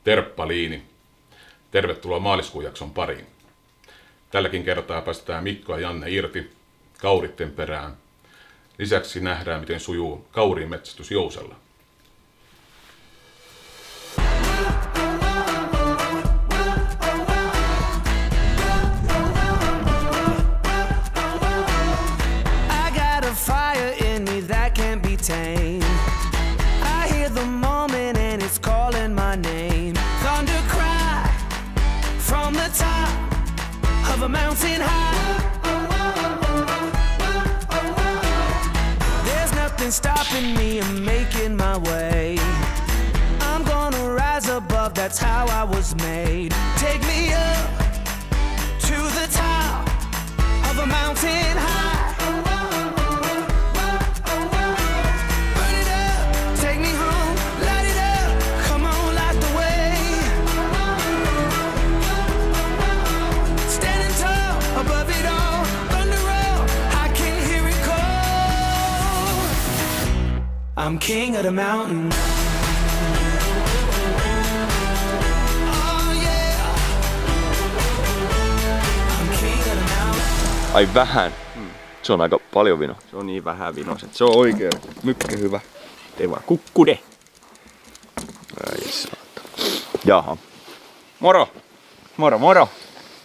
Terppaliini. Tervetuloa maaliskuun jakson pariin. Tälläkin kertaa päästetään Mikko ja Janne irti kauritten perään. Lisäksi nähdään, miten sujuu kauriin metsästys Jousella. I hear the moment and it's calling my name. Thunder cry from the top of a mountain high. There's nothing stopping me and making my way. I'm gonna rise above, that's how I was made. Take me up to the top of a mountain high. I'm king of the mountain. Oh yeah. I'm king of the mountain. Ai vähän. Se on aika paljon vino. Se on niin vähän vinoset. Se on oikein mykkä hyvä. Teva kukkude. Ai saatana. Jaha. Moro. Moro moro.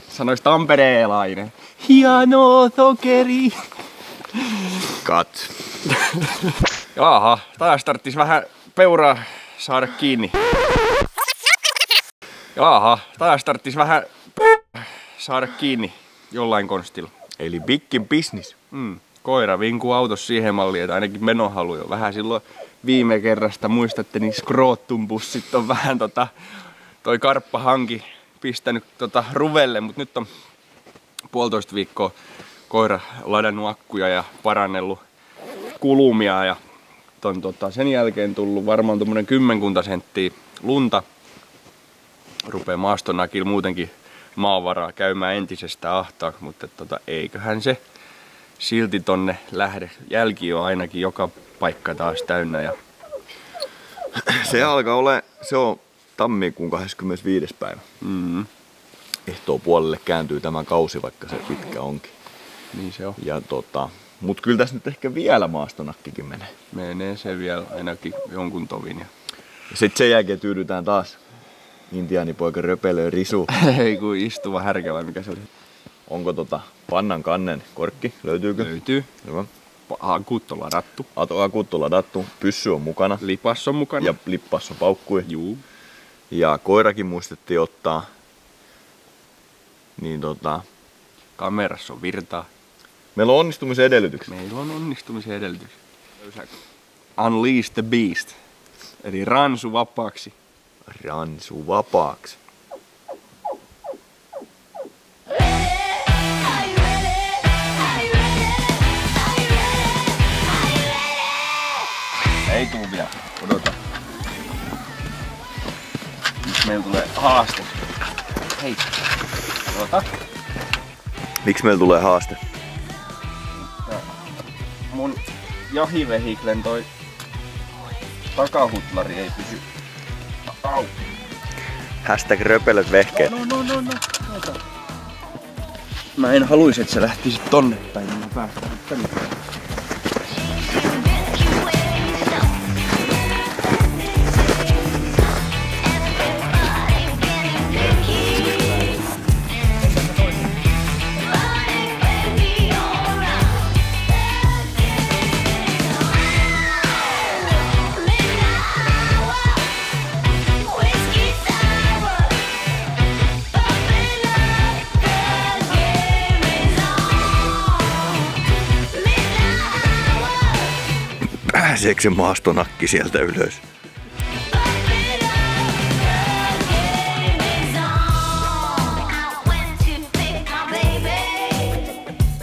Sanois tampereelainen. Hieno sokeri. Kat. Jaha, taas tarttis vähän peuraa saada kiinni. Jaha, taas tarttis vähän saada kiinni jollain konstilla. Eli bigin business. Koira vinkuu autossa siihen malliin, että ainakin menohalu jo vähän silloin viime kerrasta. Muistatte, niin skroottumpussit on vähän toi karppahanki pistänyt ruvelle, mutta nyt on 1,5 viikkoa koira ladannut akkuja ja parannellut kulumia ja sen jälkeen tullut varmaan tommonen 10 senttiä lunta. Rupee maastonakilla muutenkin maavaraa käymään entisestään ahtaaksi, mutta eiköhän se silti tonne lähde. Jälki on ainakin joka paikka taas täynnä. Ja se alkaa ole, se on tammikuun 25. päivä. Ehtoopuolelle kääntyy tämä kausi, vaikka se pitkä onkin. Niin se on. Ja mut kyllä tässä nyt ehkä vielä maastonakkikin menee. Menee se vielä ainakin jonkun tovin. Ja sitten sen jälkeen tyydytään taas intiaanipoika röpelöön risuun. Ei kun istuva härkä vai mikä se oli. Onko pannan kannen korkki? Löytyykö? Löytyy. Hyvä. Akut on ladattu. Akut on ladattu. Pyssy on mukana. Lipas on mukana. Ja lippas on paukkui. Juu. Ja koirakin muistettiin ottaa. Niin kamerassa on virtaa. Meillä on onnistumisen edellytyksiä. Meillä on onnistumisen edellytyksiä. Unleash the beast. Eli ransu vapaaksi. Ransu vapaaksi. Ei tuu vielä. Odota. Nyt meillä tulee haaste. Hei. Odota. Miksi meillä tulee haaste? Mun jahivehiklen toi takahutlari ei pysy. Au. Hashtag röpelöt vehkeet. No. Mä en haluisi, että sä lähtisit tonne päin, niin mä päästän tänne. Pääseekö se maastonakki sieltä ylös?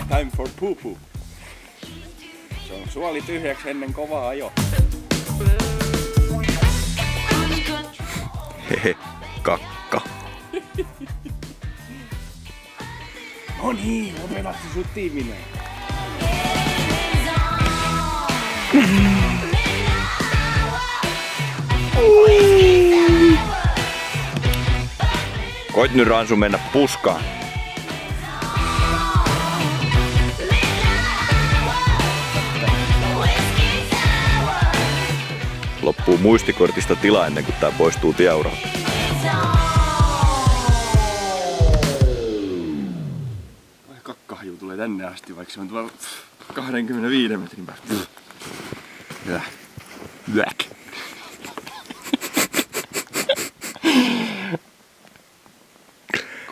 Time for poo-poo. Se on suoli tyhjäksi ennen kovaa ajoa. Hehe, kakka. No niin, mä pelastin sut tiimineen. Koit nyt Ransu mennä puskaan. Loppuu muistikortista tila ennen kuin tää poistuu tieuralta. Kakkahaju tulee tänne asti, vaikka se on tuolla 25 metrin päästä. Black.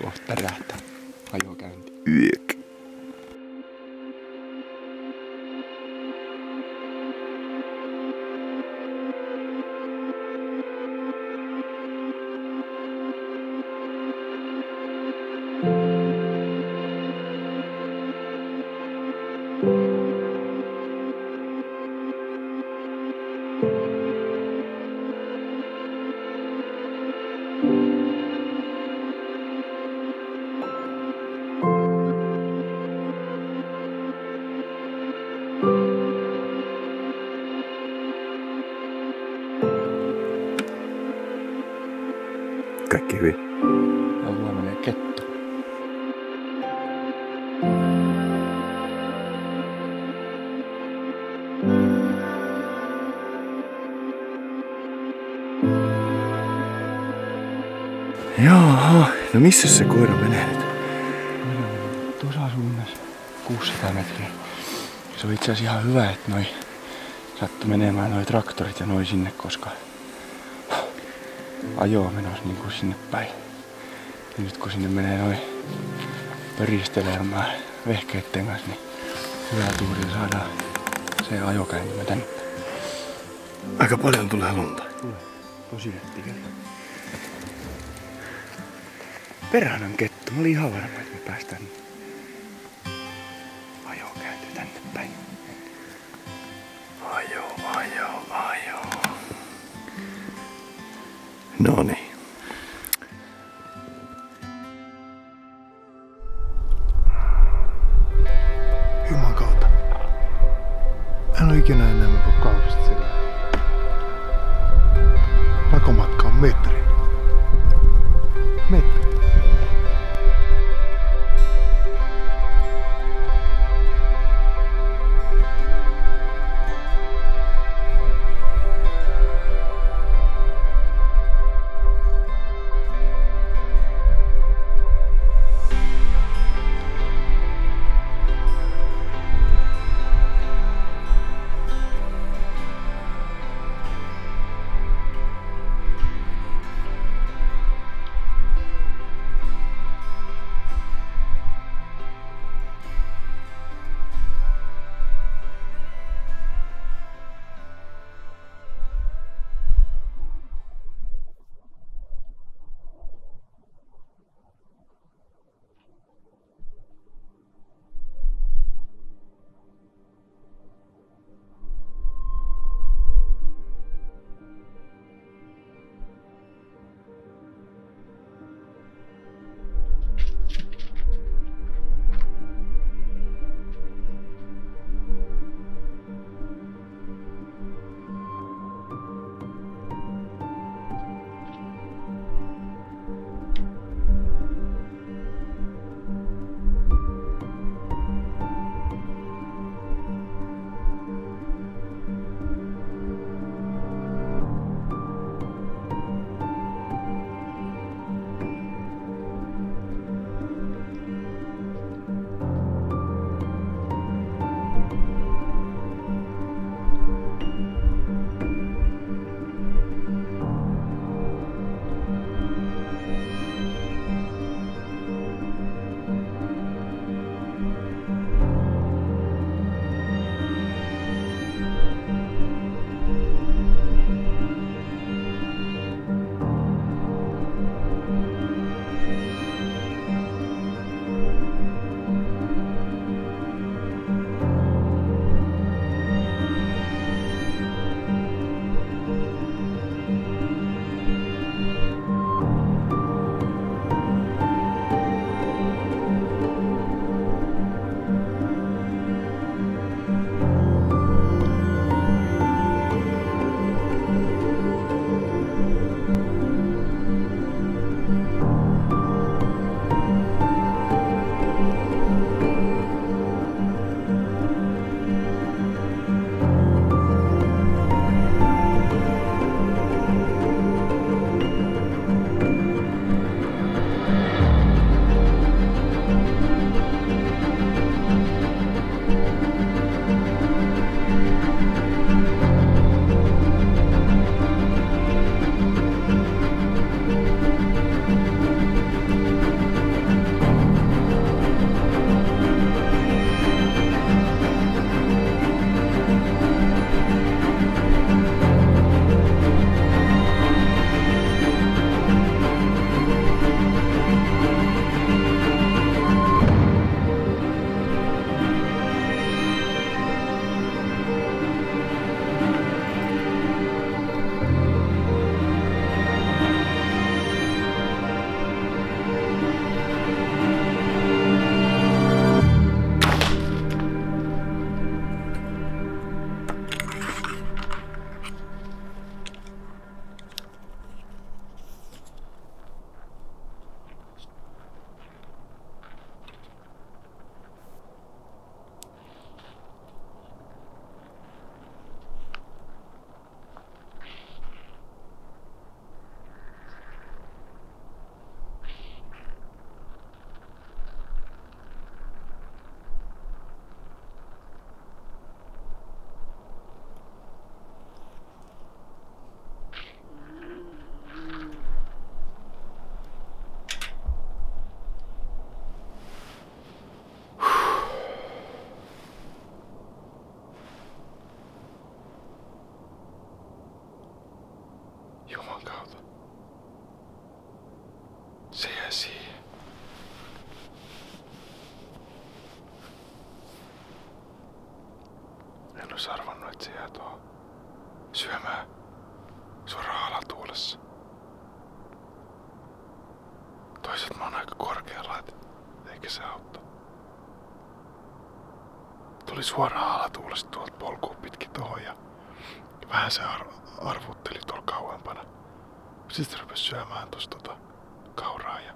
Kohta rähtää. Ajokäynti. Yök. Kaikki hyvin. Ja mulla menee kettu. Jaha, no missä se koira menee nyt? Tuossa suunnassa 600 metriä. Se on itse asiassa ihan hyvä, että noi sattui menemään noi traktorit ja noi sinne, koska ajoa menossa niinku sinne päin. Ja nyt kun sinne menee noi pöristelemään vehkeitten kanssa, niin hyvää tuuria saadaan se ajokäyntimä tänne. Aika paljon tulee lunta. Tulee. Tosi rettikällä. Perhanan kettu. Mä olin ihan varma, että me päästään ajokäynti tänne päin. Ajo. Noniin. Juman kautta. En ole ikinä enemmän kuin kaudesta sillä. Pakomatka on metri. Metri. siihen. En olisi arvannut, että se jää tuohon syömään suoraan alatuulessa. Toisaalta mä oon aika korkealla, et eikä se auttaa. Tuli suoraan alatuulesta tuolta polkuun pitkin tohon ja vähän se arvutteli tuolla kauempana. Sitten rupesi syömään tosta kauraa ja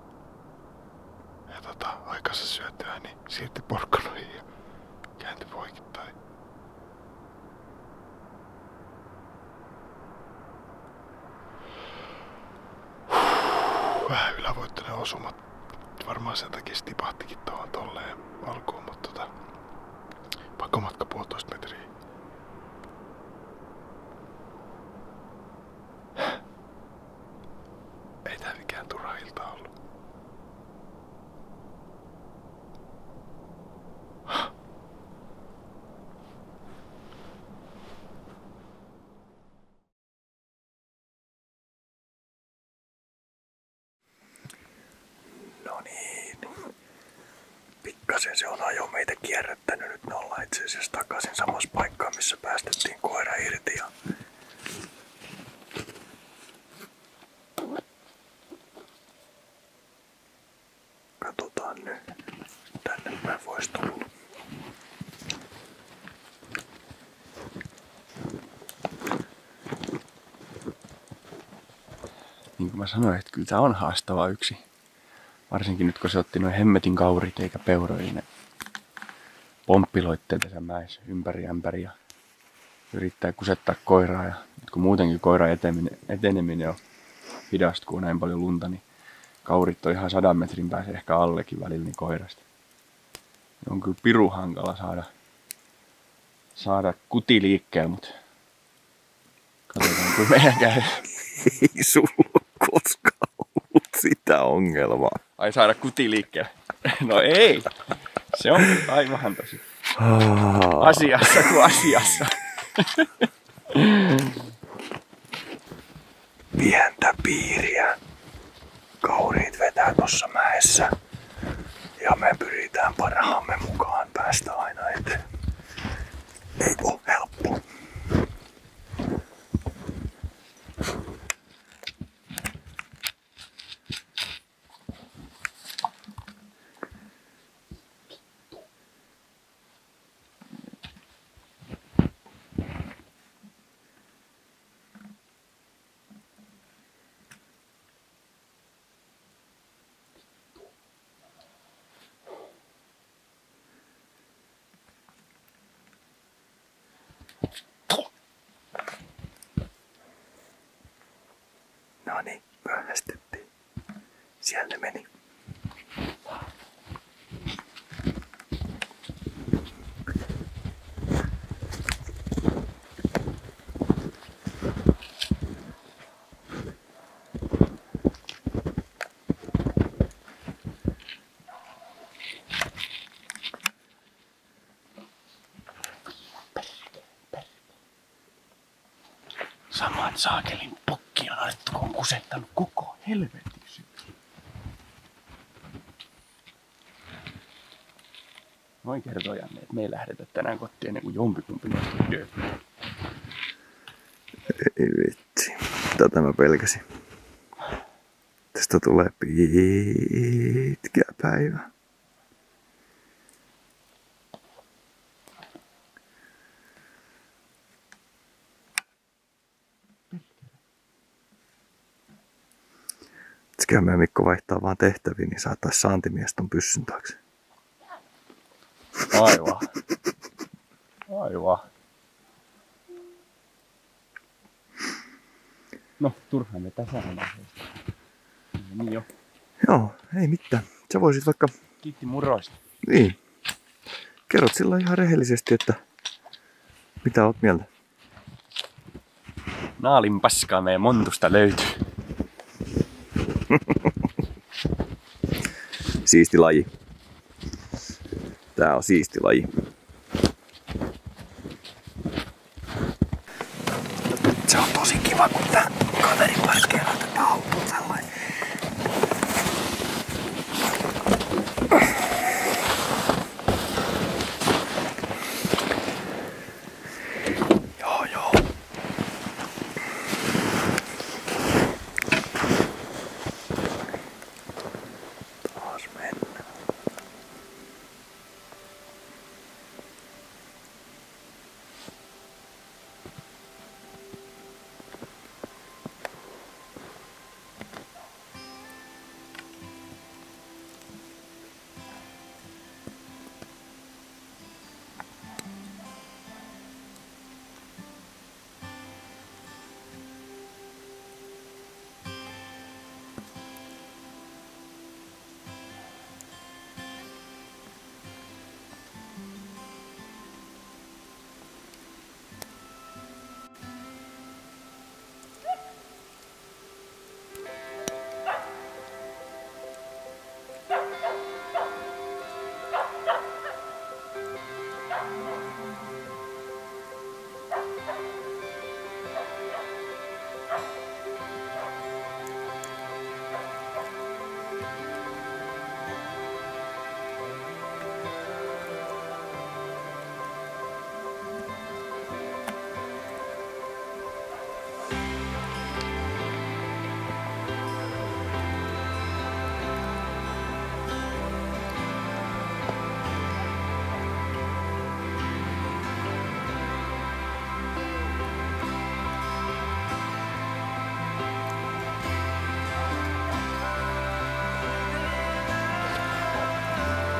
aikansa syötyä, niin siirti porkkanoihin ja kääntyi poikittain. Vähän ylävoittoinen osuma. Varmaan sen takia se tipahtikin tuohon tolleen alkuun, mutta pakomatka 1,5 metriä. Ei tää mikään turha ilta ollut. No niin. Pikkasen se on ajo meitä kierrättänyt. Nyt me ollaan itse asiassa takaisin samassa paikkaan, missä päästettiin koira irti. Ja katsotaan nyt. Tänne mä vois tulla. Niin kuin mä sanoin, että kyllä tää on haastava yksi. Varsinkin nyt kun se otti noin hemmetin kaurit eikä peuroja, ne pomppiloitteli tässä mäessä ympäri ämpäri ja yrittää kusettaa koiraa. Ja nyt kun muutenkin koiran eteneminen on hidasta, kun on näin paljon lunta, niin kaurit on ihan 100 metrin päässä ehkä allekin välillä niin koirasta. Ne on kyllä pirun hankala saada kuti liikkeelle, mutta katsotaan kun meidän käy. Ei sulla koskaan ollut sitä ongelmaa. Ai saada kuti liikkeelle? No ei. Se on aivan tosi. Asiassa kuin asiassa. Pientä piiriä. Kauriit vetää tossa mäessä. Ja me pyritään parhaamme mukaan päästä aina eteen. Ei oo helppo. No niin, myöhästyttiin. Siellä ne meni. Saman saakelin pokki on alettu, kun on kusettanut koko helvetin syksyn. Noin kertoo Janne, että me ei lähdetä tänään kotiin ennen kuin jompikumpi noista työ. Ei vitsi. Tätä mä pelkäsin. Tästä tulee pitkä päivä. Pitäisiköhän meidän Mikko vaihtaa vaan tehtäviin, niin saatais saantimies ton pyssyn taakse. Aivan. Aivan. No, turhaan me tässä on aiheesta. Niin jo. Joo, ei mitään. Sä voisit vaikka... Kiitti muroista. Niin. Kerrot sillä ihan rehellisesti, että mitä oot mieltä? Naalin paskaa meidän montusta löytyy. Siisti laji. Tää on siisti laji. Se on tosi kiva, kun tää kaveri parkkeeraa tätä autoa sellainen.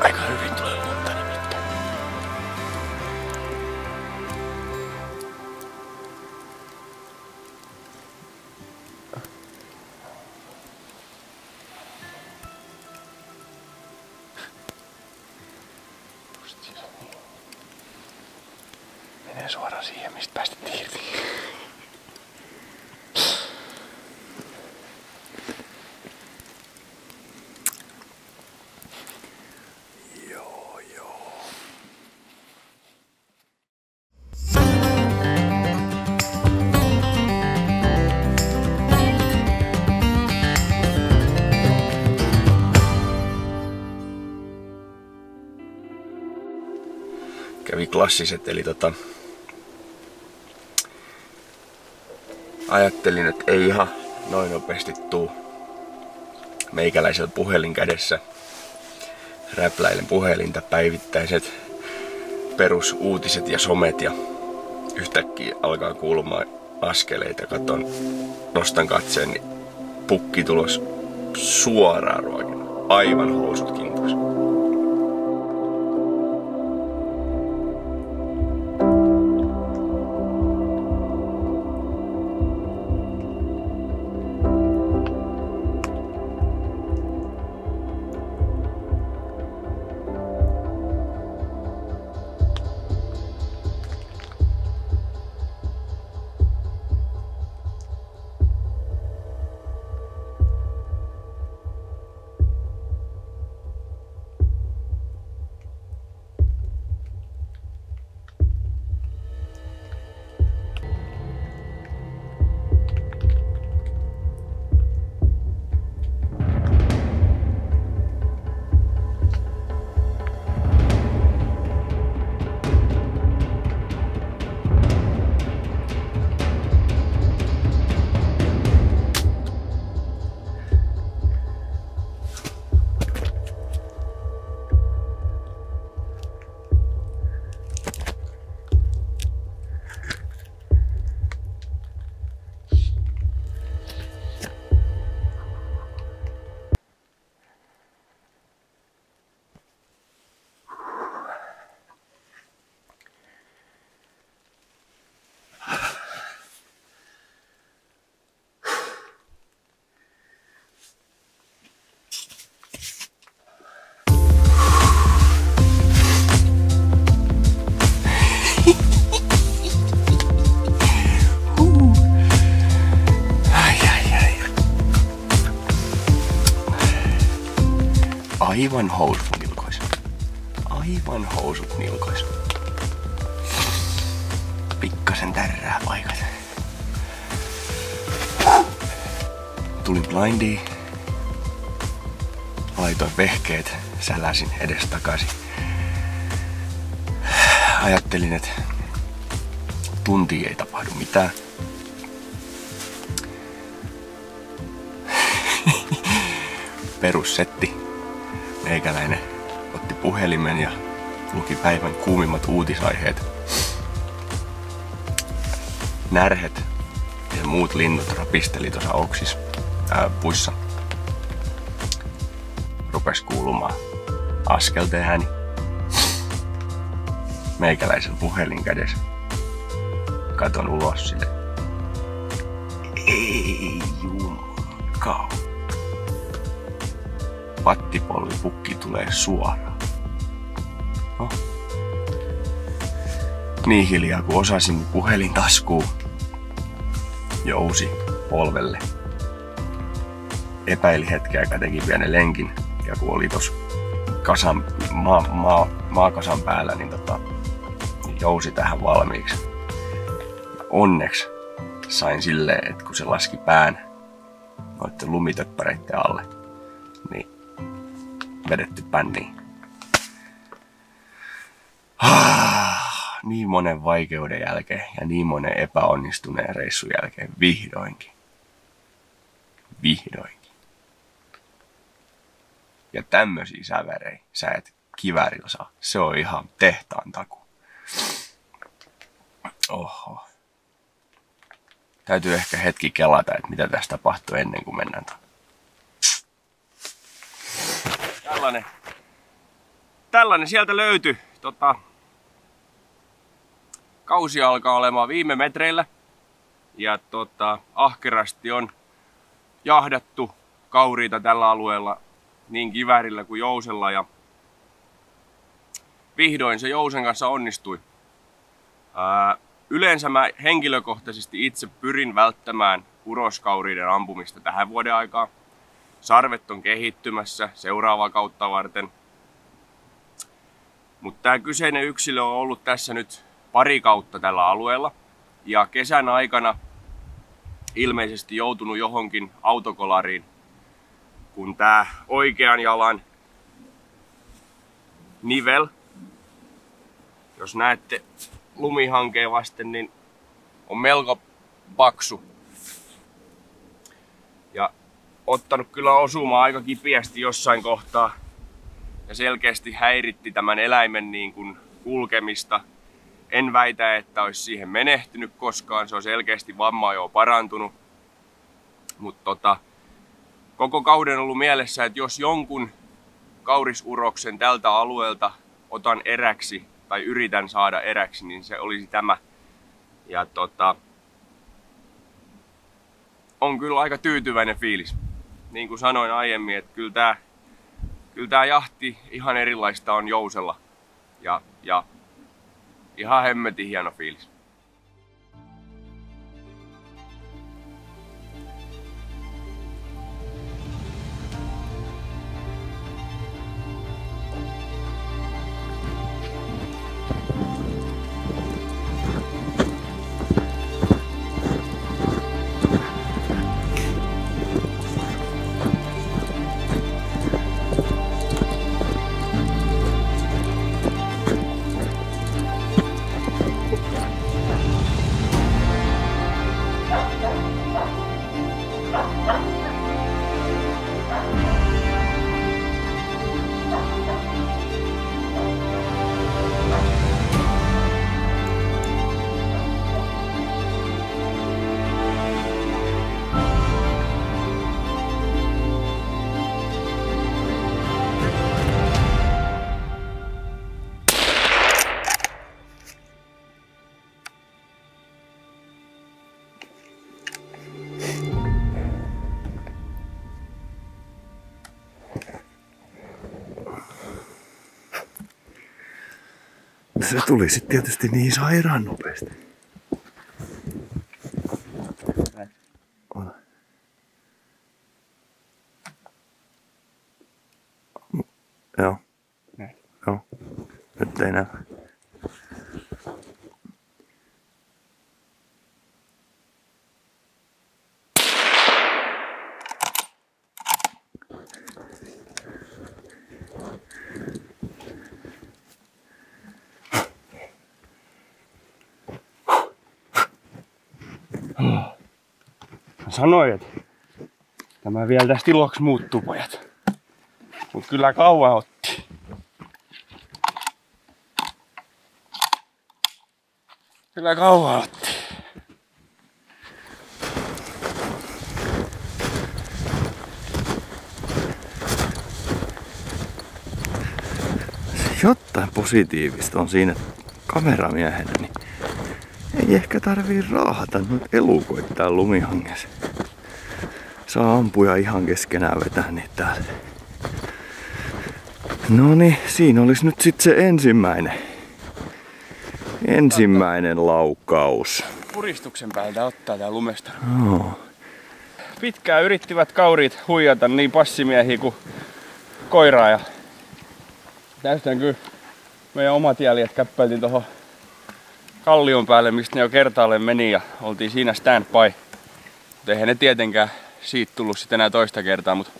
Aika hyvin tulee lunta nimittäin. Justiinsa niin. Menee suoraan siihen, mistä päästettiin irti. Kävi klassiset, eli ajattelin, että ei ihan noin nopeasti tuu. Meikäläisellä puhelin kädessä. Räpläilen puhelinta, päivittäiset perusuutiset ja somet ja yhtäkkiä alkaa kuulumaan askeleita. Nostan katseen, niin pukki tulos suoraan ruokinut. Aivan housut kintuissa. Aivan housut nilkois. Aivan housut nilkois. Pikkasen tärrää paikat. Tulin blindiin. Laitoin vehkeet, säläsin edestakaisin. Ajattelin, että tuntiin ei tapahdu mitään. Perussetti. Meikäläinen otti puhelimen ja luki päivän kuumimmat uutisaiheet. Närhet ja muut linnut rapisteli tuossa oksis puissa. Rupes kuulumaan askelten ääni. Meikäläisen puhelin kädessä. Katon ulos sille. Ei jumakau. pattipollipukki tulee suoraan. No. Niin hiljaa kun osasin puhelin taskuun, jousi polvelle. Epäili hetkeä aikaa, teki pienen lenkin. Ja kun oli tossa maakasan päällä, niin jousi tähän valmiiksi. Ja onneksi sain silleen, että kun se laski pään noitten lumitöppäreitten alle, niin vedetty pänniin. Niin monen vaikeuden jälkeen ja niin monen epäonnistuneen reissun jälkeen vihdoinkin. Ja tämmösiä sävärejä sä et kiväärillä saa. Se on ihan tehtaan takuu. Oho. Täytyy ehkä hetki kelata, että mitä tässä tapahtuu ennen kuin mennään. Tällainen sieltä löytyi. Kausi alkaa olemaan viime metreillä. Ja ahkerasti on jahdattu kauriita tällä alueella niin kiväärillä kuin jousella. Ja vihdoin se jousen kanssa onnistui. Yleensä mä henkilökohtaisesti itse pyrin välttämään uroskauriiden ampumista tähän vuoden aikaan. Sarvet on kehittymässä seuraavaa kautta varten. Mutta tämä kyseinen yksilö on ollut tässä nyt pari kautta tällä alueella. Ja kesän aikana ilmeisesti joutunut johonkin autokolariin, kun tää oikean jalan nivel, jos näette lumihankeen vasten, niin on melko paksu. Ja ottanut kyllä osumaa aika kipeästi jossain kohtaa. Ja selkeästi häiritti tämän eläimen niin kuin kulkemista. En väitä, että olisi siihen menehtynyt koskaan. Se on selkeästi vamma jo parantunut. Mutta koko kauden on ollut mielessä, että jos jonkun kaurisuroksen tältä alueelta otan eräksi tai yritän saada eräksi, niin se olisi tämä. Ja on kyllä aika tyytyväinen fiilis. Niin kuin sanoin aiemmin, että kyllä tää jahti ihan erilaista on jousella. Ja ihan hemmetin hieno fiilis. Se tuli sitten tietysti niin sairaan nopeasti. Joo. Näin. Joo. Nyt ei näy. Sanoin, että tämä vielä tästä iloksi muuttuu, pojat. Mut kyllä kauan otti. Kyllä kauan otti. Jotain positiivista on siinä kameramiehenä, niin ei ehkä tarvii raahata noita elukoita täällä lumihangessa. Saa ampuja ihan keskenään vetää niitä täällä. No niin, siinä olisi nyt sitten se ensimmäinen laukaus. Puristuksen päältä ottaa tää lumesta. Oh. Pitkään yrittivät kauriit huijata niin passimiehiä kuin koiraa ja tästä kyllä meidän omat jäljet käppäiltiin tuohon kallion päälle, mistä ne jo kertaalleen meni ja oltiin siinä standby. Mutta eihän ne tietenkään siitä tullut sitten enää toista kertaa, mutta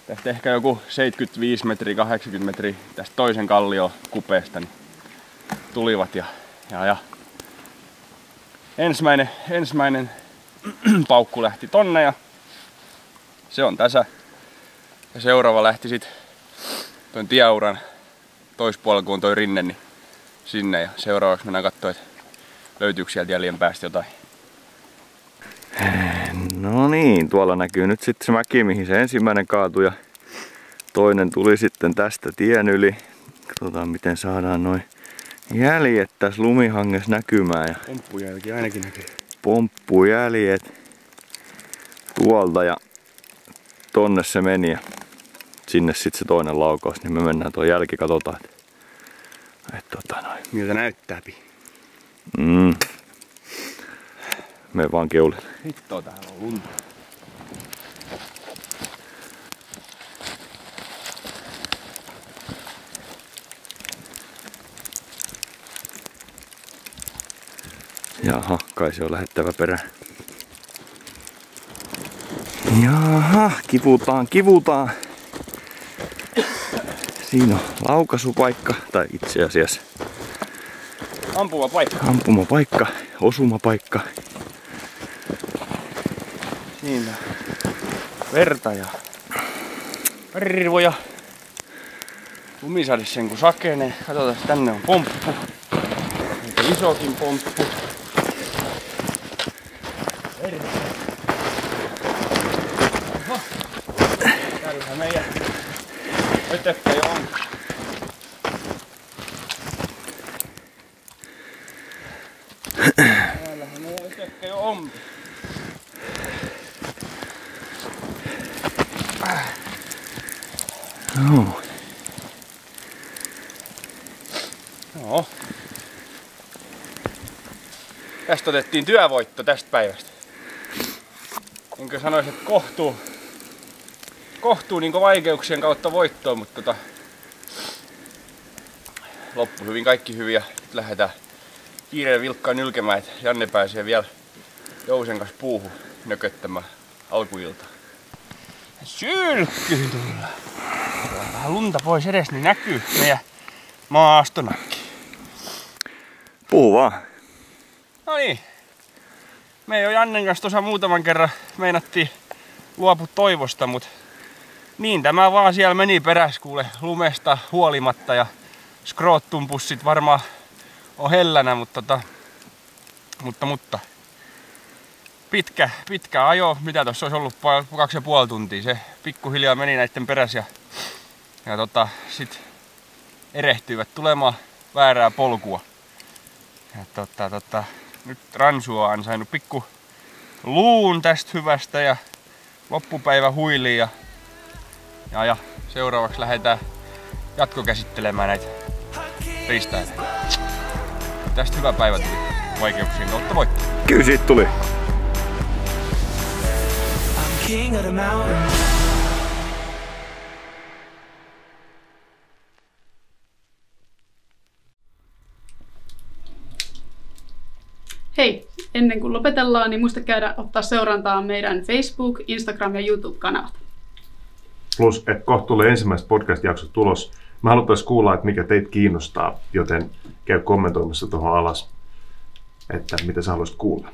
tästä ehkä joku 75 metriä, 80 metriä tästä toisen kallion kupeesta niin tulivat ja ensimmäinen paukku lähti tonne ja se on tässä. Ja seuraava lähti sit tuon tieuran toispuolella, kun on toi rinne, niin sinne ja seuraavaksi mennään katsoa, että löytyykö sieltä jäljen päästä jotain. No niin, tuolla näkyy nyt sitten se mäki, mihin se ensimmäinen kaatui ja toinen tuli sitten tästä tien yli. Katsotaan miten saadaan noin jäljet tässä lumihangessa näkymään. Pomppujälki ainakin näkyy. Pomppujäljet tuolta ja tonne se meni ja sinne sitten se toinen laukaus, niin me mennään tuon jälki, katsotaan. Miltä näyttää? Me vaan keulille. Hittoa, täällä on lunta. Jaha, kai se on lähettävä perään. Jaha, kivutaan. Siinä on laukaisupaikka, tai itse asiassa ampumapaikka, osumapaikka. Siinä verta ja rivoja. Lumisade sen kun sakenee. Katsotaan, tänne on pomppu. Aika isokin pomppu. Täällähän meidän ötökkä jo on. Täällähän meidän ötökkä jo on. Joo. Joo. Tästä otettiin työvoitto tästä päivästä. Enkä sanoisi, että kohtuu niin vaikeuksien kautta voittoon, mutta loppu hyvin, kaikki hyvin ja nyt lähdetään kiireen vilkkaan nylkemään, että Janne pääsee vielä Jousen kanssa puuhun nököttämään alkuiltaan. Sylkkyyn tullaan. Vähän lunta pois edes, niin näkyy meidän maastonakki. Puhu vaan. No niin. Me jo Jannen kanssa tuossa muutaman kerran meinattiin luopua toivosta, mutta niin tämä vaan siellä meni perässä kuule lumesta huolimatta ja skroottumpussit varmaan on hellänä, mutta pitkä ajo, mitä tuossa olisi ollut 2,5 tuntia, se pikkuhiljaa meni näitten perässä ja sit erehtyivät tulemaan väärää polkua. Ja nyt Ransu on ansainnut pikku luun tästä hyvästä ja loppupäivä huiliin ja seuraavaksi lähdetään jatkokäsittelemään näitä freestyleja. Tästä hyvä päivä tuli vaikeuksien kautta voittaa. Kyllä siitä tuli. King of the mountain. Hei, ennen kuin lopetellaan, niin muista käydä ottaa seurantaa meidän Facebook, Instagram ja YouTube-kanavat. Plus, että kohta tulee ensimmäiset podcast-jaksot tulos. Me haluttaisiin kuulla, että mikä teitä kiinnostaa, joten käy kommentoimassa tuohon alas, että mitä sä haluaisit kuulla.